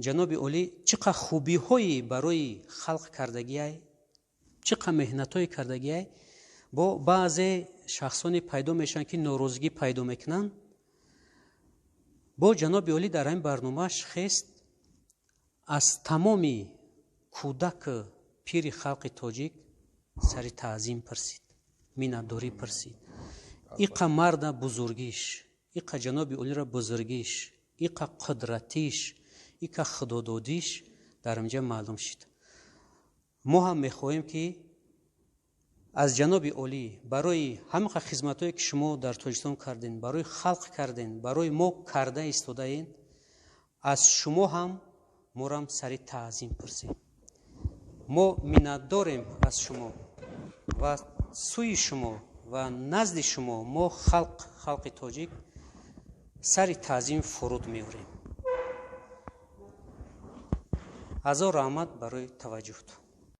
ҷаноби олӣ чӣ қадр хубиҳои барои халқ кардагиай, чӣ қадр меҳнатҳое кардагиай, бо баъзе шахсоне пайдо мешаванд ки норозигӣ пайдо мекунанд. бо ҷаноби олӣ дар ҳамин барномааш хест аз тамоми кӯдаку пири халқи тоҷик сари таъзим парсид, миннатдорӣ парсид. иқа марда бузургиш, иқа ҷаноби олиро бузургиш, иқа қудратиш, иқа худододиш дар инҷа маълум шид. мо ҳам мехоҳем ки аз ҷаноби олӣ барои ҳамақа хизматҳое ки шумо дар Тоҷикистон карден, барои халқ карден, барои мо карда истодаен, аз шумо ҳам морам сари таъзим пурсем. мо миннатдорем аз шумо ва сӯи шумо ва назди шумо мо халқи тоҷик сари таъзим фуруд меорем. азо раҳмат барои таваҷҷӯҳтон.